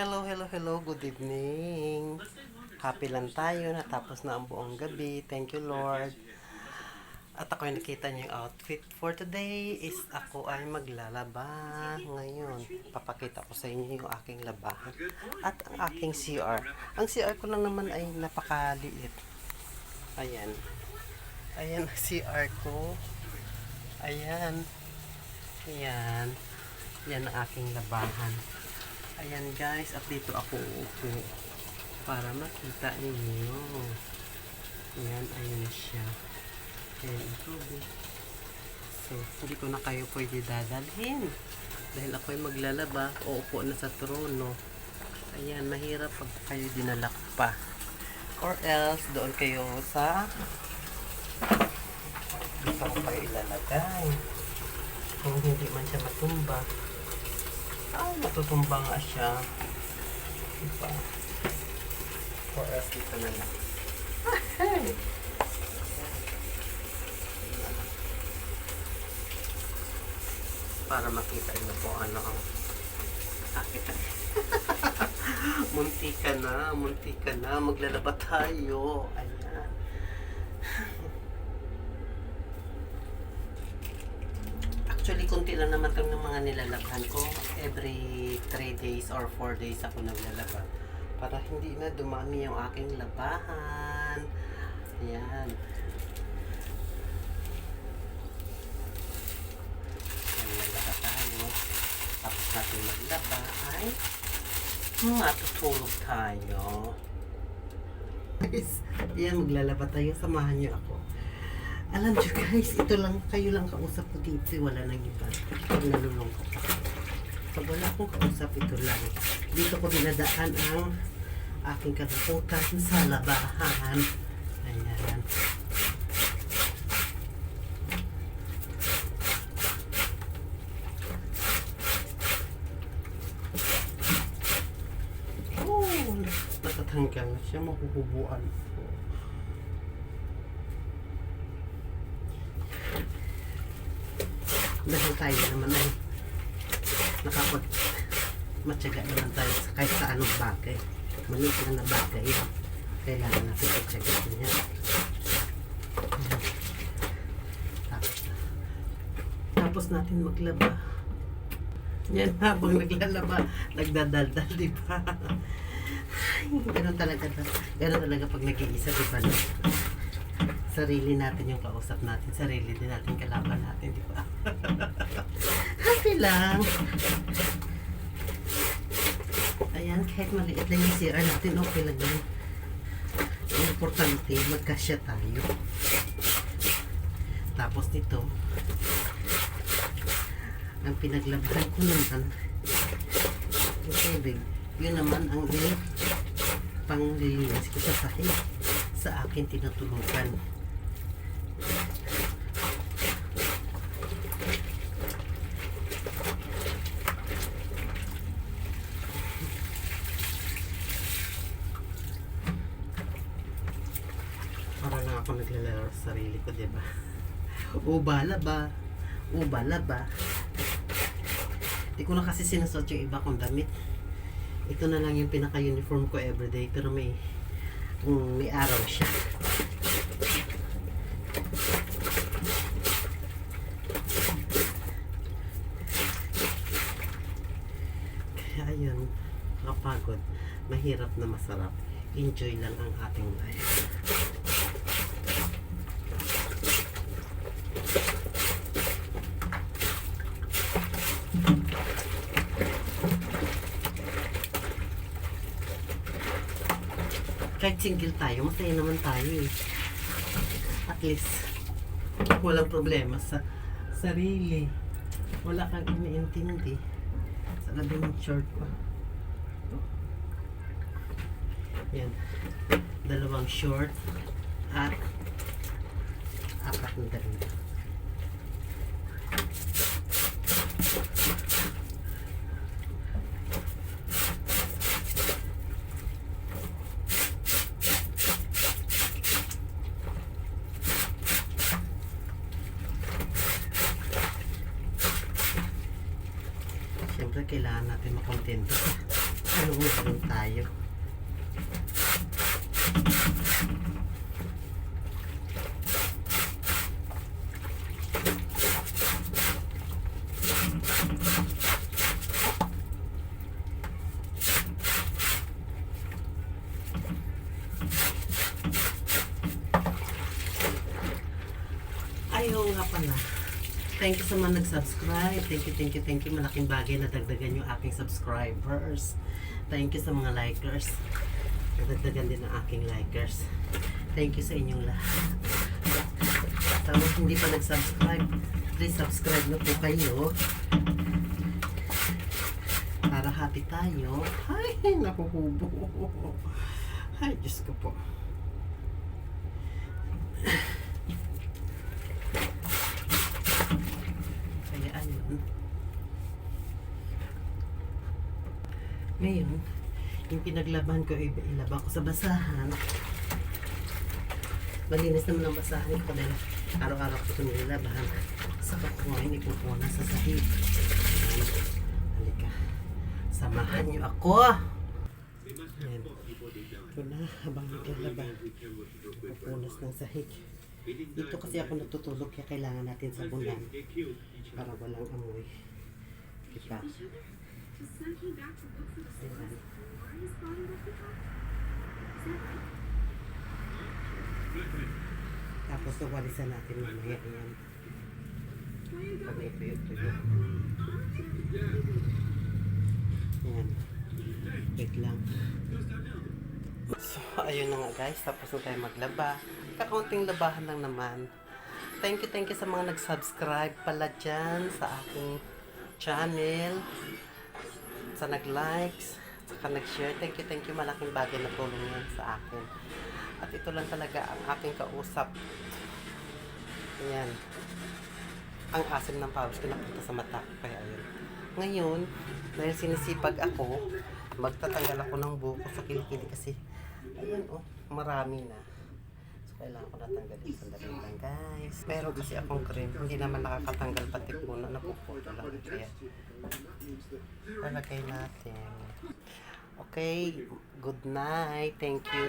Hello, hello, hello. Good evening. Happy lang tayo. Natapos na ang buong gabi. Thank you, Lord. At ako ay nakita niyo yung outfit for today is ako ay maglalaba ngayon. Papakita ko sa inyo yung aking labahan at ang aking CR. Ang CR ko lang naman ay napakaliit. Ayan. Ayan ang CR ko. Ayan. Ayan. Yan ang aking labahan. Ayan guys, at dito ako uupo para makita ninyo. Ayan, ayun siya. Ayan ang tubig. So, hindi ko na kayo pwede dadalhin. Dahil ako ay maglalaba, uupo na sa trono. Ayan, mahirap pag kayo dinalak pa. Or else, doon kayo sa dito ko kayo ilalagay. Kung hindi man siya matumba. Ay, matutumba nga siya. Diba? For us, dito na lang. Hey! Para makita nyo po ano ang akin. Munti ka na. Maglalaba tayo. Ayan. Actually, kunti lang naman itong mga nilalabhan ko. Every 3 days or 4 days ako naglalaba. Para hindi na dumami yung aking labahan. Ayan. Maglaba tayo. Tapos natin maglaba ay matutulog tayo. Guys, ayan, maglalaba tayo. Samahan niyo ako. Alam nyo guys, ito lang, kayo lang kausap ko dito, wala nang iba. Pag nalulungkot ako. Pag wala akong kausap, ito lang. Dito ko dinadaan ang aking katakutan sa labahan. Ayan. Oh, natatanggal na siya, mahuhubuan. Dahil tayo naman ay nakapag matyaga naman tayo sa kahit sa anong bagay. Maliit lang na bagay. Kailangan natin pagtyaga niya. Tapos natin maglaba. Yan, habang naglalaba, nagdadaldal, di ba? Ganun talaga pag nag-iisa, di ba? Sarili natin yung kausap natin, sarili din natin kalaban natin, di ba? Happy lang. Ayan, kahit maliit lang yung CR natin, okay lang yun. Importante, magkasya tayo. Tapos nito, ang pinaglabahan ko naman, yung tubig, yun naman ang panglilinis ko sa sahig sa akin tinutulugan. Para lang ako naglalaro sa sarili ko, diba? Ubalaba. Hindi ko na kasi sinasot yung iba kong damit. Ito na lang yung pinaka-uniform ko everyday, pero may araw siya. Kaya ayun, nakapagod, mahirap na masarap. Enjoy lang ang ating life. Kahit single tayo, masaya naman tayo eh. At least, walang problema sa sarili. Wala kang iniintindi. Sa labi ng short ko. Yan. 2 short at 4 na damit. Siyempre, kailangan natin makontento. Ano Lumuha rin tayo. Ayaw nga pala. Thank you sa mga nag-subscribe. Thank you. Malaking bagay na dagdagan yung aking subscribers. Thank you sa mga likers. Dagdagan din ang aking likers. Thank you sa inyong lahat. Sa mga hindi pa nag-subscribe, please subscribe na po kayo. Para happy tayo. Ay, nakukubo. Ay, Diyos ko po. Ngayon, yung pinaglaban ko, ilaba ko sa basahan. Malinis naman ang basahan ko dahil araw-araw ko ito nilabahan. Saka ko ngayon ipupuna sa sahig. Halika. Samahan niyo ako. Ayan. Ito na, habang naglalaba. Ipupunas ng sahig. Dito kasi ako natutulog kaya kailangan natin sabunan para walang amoy. Diba? Ayan. Tapos walisan natin mamaya yan. Pag may tuyo-tuyo. Ayan. Wait lang. So, ayun na nga guys. Tapos na tayo maglaba. Kakaunting labahan lang naman. Thank you sa mga nag-subscribe pala dyan sa aking channel. Sa nag-likes, saka nag-share. Thank you. Malaking bagay na tulong yan sa akin. At ito lang talaga ang aking kausap. Ayan. Ang asim ng pawis ko napunta sa mata. Kaya ayun. Ngayon, dahil sinisipag ako, magtatanggal ako ng buko sa kilikili kasi ayan marami na. So, kailangan ko natanggalin. Sandali lang guys. Meron kasi akong cream. Hindi naman nakakatanggal pati puno. Napuputo lang. Kaya lalagay natin. Okay. Good night. Thank you.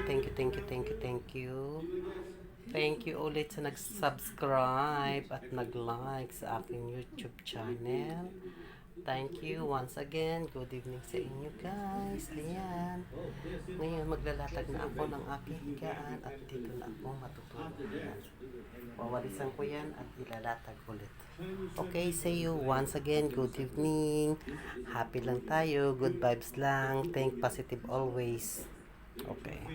Thank you ulit sa nag-subscribe at nag-like sa aking YouTube channel. Thank you once again. Good evening sa inyo guys. Ayan. Ngayon maglalatag na ako ng aking higaan at dito na ako matutulog. Wawalisan ko yan at ilalatag ulit. Okay, see you once again. Good evening. Happy lang tayo. Good vibes lang. Think positive always. Okay.